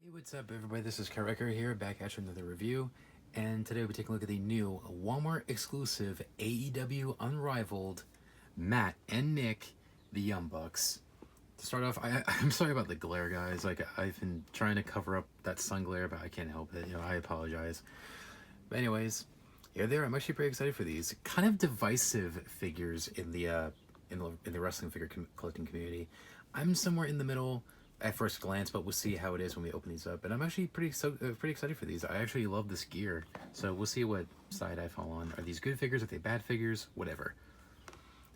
Hey, what's up, everybody? This is Kareka here, back at you with another review. And today we're taking a look at the new Walmart exclusive AEW Unrivaled Matt and Nick, the Young Bucks. To start off, I'm sorry about the glare, guys. Like, I've been trying to cover up that sun glare, but I can't help it. I apologize. But anyways, here they are. I'm actually pretty excited for these. Kind of divisive figures in the wrestling figure collecting community. I'm somewhere in the middle at first glance, but we'll see how it is when we open these up. And I'm actually pretty excited for these. I actually love this gear, so we'll see what side I fall on. Are these good figures? Are they bad figures? Whatever.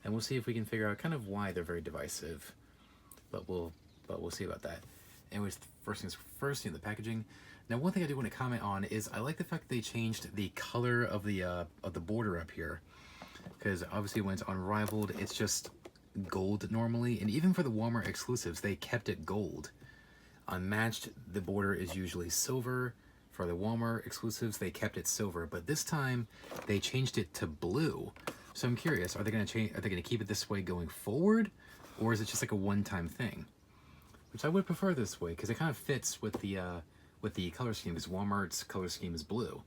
And we'll see if we can figure out kind of why they're very divisive. But we'll see about that. Anyways, first things first, the packaging. Now, one thing I do want to comment on is I like the fact that they changed the color of the border up here, because obviously when it's unrivaled, it's just gold normally, and even for the Walmart exclusives, they kept it gold. Unmatched, the border is usually silver. For the Walmart exclusives, they kept it silver, but this time they changed it to blue. So I'm curious, are they going to change? Are they going to keep it this way going forward, or is it just like a one-time thing? Which I would prefer this way, because it kind of fits with the color scheme, because Walmart's color scheme is blue.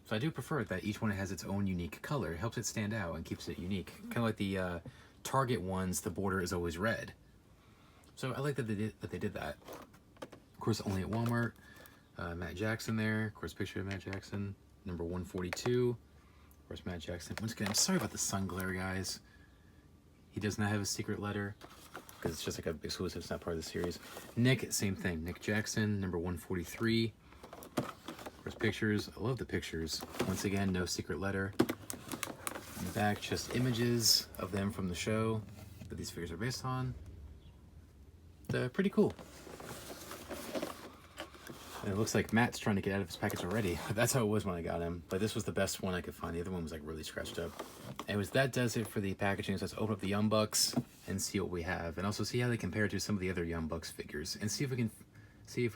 So I do prefer that each one has its own unique color. It helps it stand out and keeps it unique. Kind of like the Target ones, the border is always red. So I like that they did that. Of course, only at Walmart. Matt Jackson there. Of course, picture of Matt Jackson. Number 142. Of course, Matt Jackson. Once again, I'm sorry about the sun glare, guys. He does not have a secret letter, because it's just like an exclusive. It's not part of the series. Nick, same thing. Nick Jackson, number 143. Of course, pictures. I love the pictures. Once again, no secret letter. In the back, just images of them from the show that these figures are based on. They're pretty cool. And it looks like Matt's trying to get out of his package already. That's how it was when I got him. But this was the best one I could find. The other one was like really scratched up. Anyways, that does it for the packaging. So let's open up the Young Bucks and see what we have, and also see how they compare to some of the other Young Bucks figures, and see if we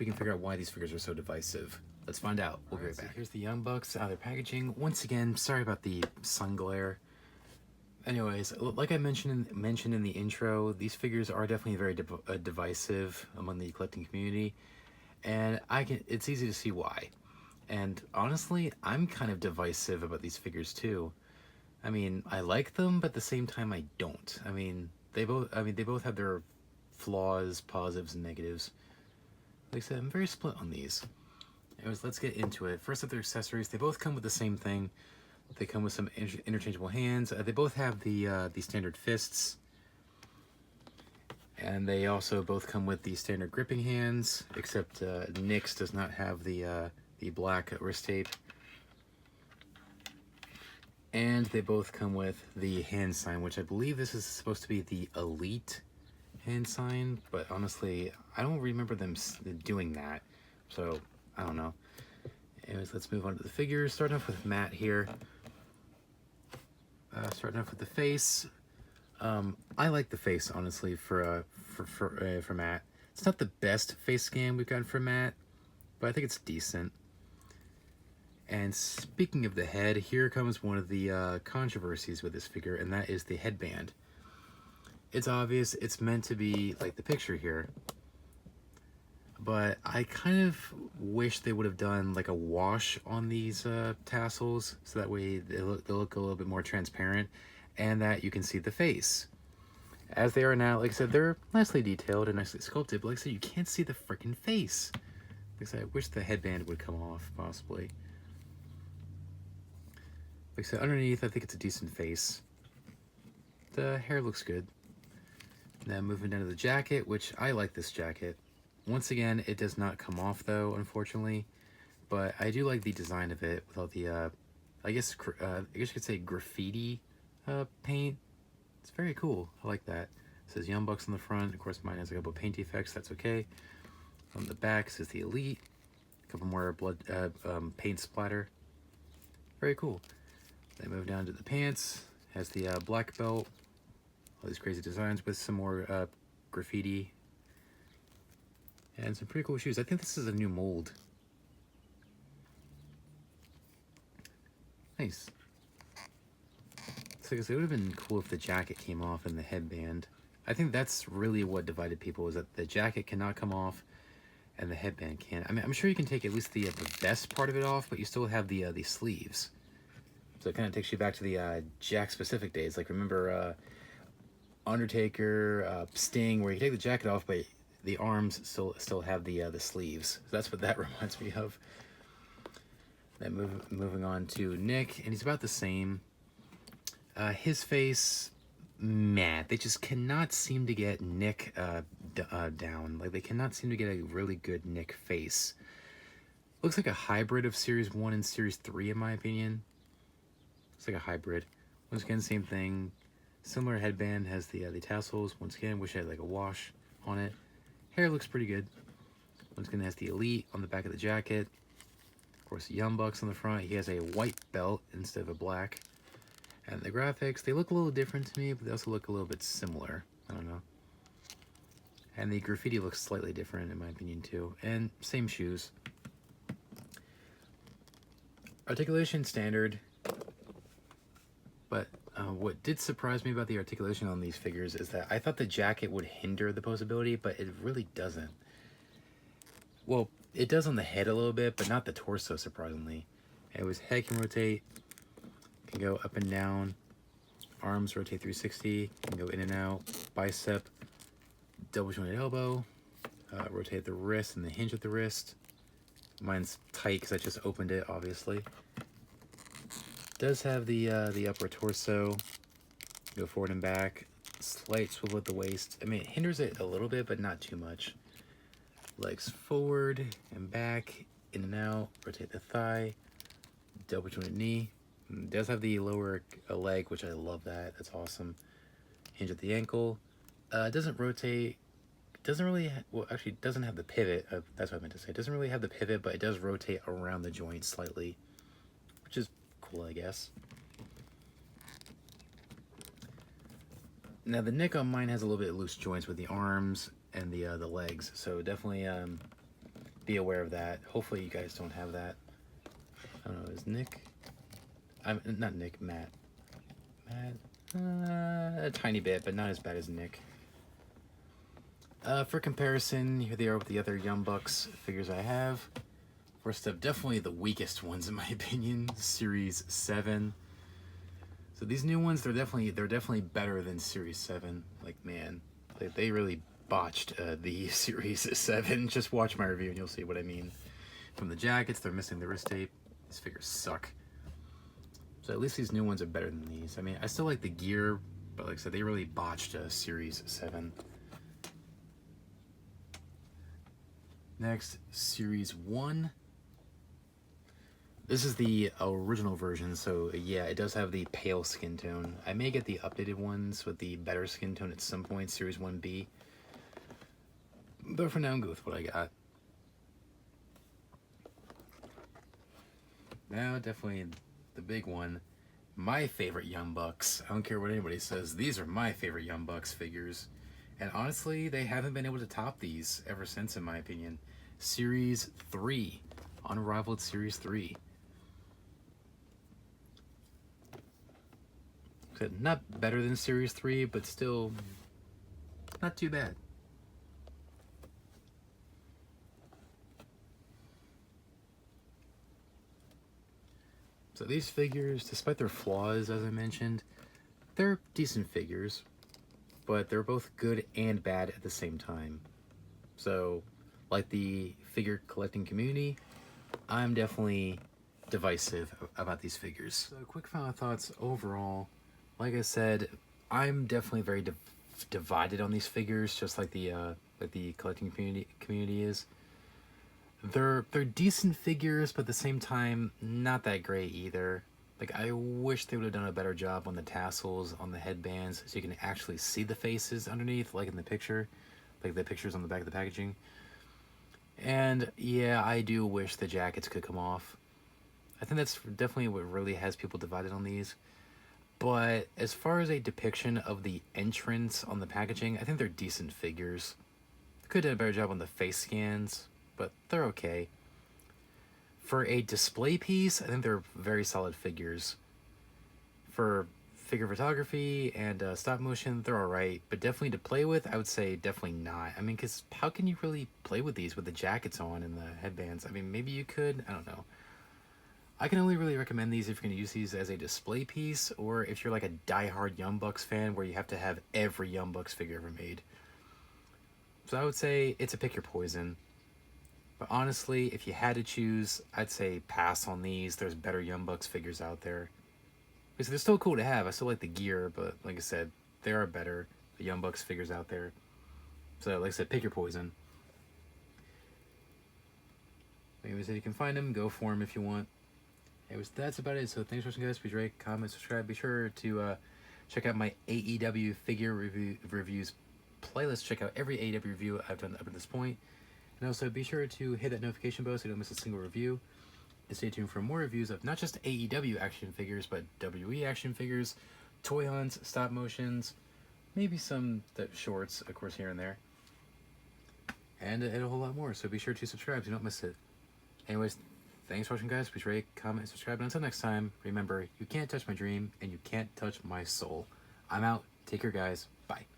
can figure out why these figures are so divisive. Let's find out. We'll be right back. So here's the Young Bucks out of their packaging. Once again, sorry about the sun glare. Anyways, like I mentioned in the intro, these figures are definitely very divisive among the collecting community, and it's easy to see why. And honestly, I'm kind of divisive about these figures too. I mean, I like them, but at the same time, I don't. I mean, they both have their flaws, positives, and negatives. Like I said, I'm very split on these. Anyways, let's get into it. First up, their accessories. They both come with the same thing. They come with some interchangeable hands. They both have the standard fists. And they also both come with the standard gripping hands, except Nick's does not have the black wrist tape. And they both come with the hand sign, which I believe this is supposed to be the Elite hand sign, but honestly, I don't remember them doing that, so I don't know. Anyways, let's move on to the figures. Starting off with Matt here. Starting off with the face. I like the face, honestly, for Matt. It's not the best face scan we've gotten for Matt, but I think it's decent. And speaking of the head, here comes one of the controversies with this figure, and that is the headband. It's obvious it's meant to be like the picture here, but I kind of wish they would have done like a wash on these tassels, so that way they look a little bit more transparent, and that you can see the face. As they are now, like I said, they're nicely detailed and nicely sculpted, but like I said, you can't see the freaking face. Like I said, I wish the headband would come off, possibly. Like I said, underneath, I think it's a decent face. The hair looks good. Now moving down to the jacket, which I like this jacket. Once again, it does not come off though, unfortunately. But I do like the design of it with all the, I guess you could say graffiti paint. It's very cool. I like that. It says Young Bucks on the front. Of course, mine has a couple paint effects. That's okay. On the back says the Elite. A couple more blood paint splatter. Very cool. Then move down to the pants. Has the black belt. All these crazy designs with some more graffiti. And some pretty cool shoes. I think this is a new mold. Nice. So I guess it would have been cool if the jacket came off and the headband. I think that's really what divided people, is that the jacket cannot come off, and the headband can. I mean, I'm sure you can take at least the best part of it off, but you still have the sleeves. So it kind of takes you back to the Jack specific days. Like, remember Undertaker, Sting, where you take the jacket off, but the arms still have the sleeves. So that's what that reminds me of. Then moving on to Nick, and he's about the same. His face, man, they just cannot seem to get Nick down. Like, they cannot seem to get a really good Nick face. Looks like a hybrid of Series 1 and Series 3, in my opinion. It's like a hybrid. Once again, same thing. Similar headband, has the tassels. Once again, wish I had like a wash on it. Hair looks pretty good. Once again, it has the Elite on the back of the jacket. Of course, Young Bucks on the front. He has a white belt instead of a black. And the graphics, they look a little different to me, but they also look a little bit similar. I don't know. And the graffiti looks slightly different, in my opinion, too. And same shoes. Articulation standard. But what did surprise me about the articulation on these figures is that I thought the jacket would hinder the posability, but it really doesn't. Well, it does on the head a little bit, but not the torso, surprisingly. It was head can rotate, can go up and down, arms rotate 360, can go in and out, bicep, double jointed elbow, rotate the wrist and the hinge of the wrist. Mine's tight because I just opened it, obviously. Does have the upper torso, go forward and back, slight swivel at the waist. I mean, it hinders it a little bit, but not too much. Legs forward and back, in and out, rotate the thigh, double jointed knee. It does have the lower leg, which I love that. That's awesome. Hinge at the ankle. Doesn't rotate. Doesn't really. Well, actually, doesn't have the pivot. That's what I meant to say. It doesn't really have the pivot, but it does rotate around the joint slightly, which is cool, I guess. Now the Nick on mine has a little bit loose joints with the arms and the legs, so definitely be aware of that. Hopefully you guys don't have that. I don't know, is Nick? I'm not Nick, Matt. A tiny bit, but not as bad as Nick. For comparison, here they are with the other Young Bucks figures I have. First up, definitely the weakest ones in my opinion, Series 7. So these new ones, they're definitely better than Series 7. Like, man, they really botched the Series 7. Just watch my review and you'll see what I mean. From the jackets, they're missing the wrist tape. These figures suck. So at least these new ones are better than these. I mean, I still like the gear, but like I said, they really botched Series 7. Next, Series 1. This is the original version, so yeah, it does have the pale skin tone. I may get the updated ones with the better skin tone at some point, Series 1B. But for now, I'm good with what I got. Now, definitely the big one. My favorite Young Bucks. I don't care what anybody says. These are my favorite Young Bucks figures. And honestly, they haven't been able to top these ever since, in my opinion. Series 3. Unrivaled Series 3. Not better than Series 3, but still not too bad. So these figures, despite their flaws, as I mentioned, they're decent figures, but they're both good and bad at the same time. So, like the figure collecting community, I'm definitely divisive about these figures. So quick final thoughts overall. Like I said, I'm definitely very divided on these figures, just like the collecting community is. They're decent figures, but at the same time, not that great either. Like, I wish they would have done a better job on the tassels, on the headbands, so you can actually see the faces underneath, like in the picture, like the pictures on the back of the packaging. And yeah, I do wish the jackets could come off. I think that's definitely what really has people divided on these. But as far as a depiction of the entrance on the packaging, I think they're decent figures. Could have done a better job on the face scans, but they're okay. For a display piece, I think they're very solid figures. For figure photography and stop motion, they're alright, but definitely to play with, I would say definitely not. I mean, because how can you really play with these with the jackets on and the headbands? I mean, maybe you could, I don't know. I can only really recommend these if you're going to use these as a display piece, or if you're like a die-hard Young Bucks fan where you have to have every Young Bucks figure ever made. So I would say it's a pick your poison. But honestly, if you had to choose, I'd say pass on these. There's better Young Bucks figures out there. Because they're still cool to have. I still like the gear, but like I said, there are better Young Bucks figures out there. So like I said, pick your poison. Anyways, if you can find them, go for them if you want. Anyways, that's about it. So thanks for watching, guys. Please rate, comment, subscribe. Be sure to check out my AEW figure reviews playlist. Check out every AEW review I've done up to this point. And also be sure to hit that notification bell so you don't miss a single review. And stay tuned for more reviews of not just AEW action figures, but WE action figures, toy hunts, stop motions, maybe some shorts, of course, here and there. And a whole lot more. So be sure to subscribe so you don't miss it. Anyways, thanks for watching, guys. Please rate, comment, subscribe. And until next time, remember, you can't touch my dream and you can't touch my soul. I'm out. Take care, guys. Bye.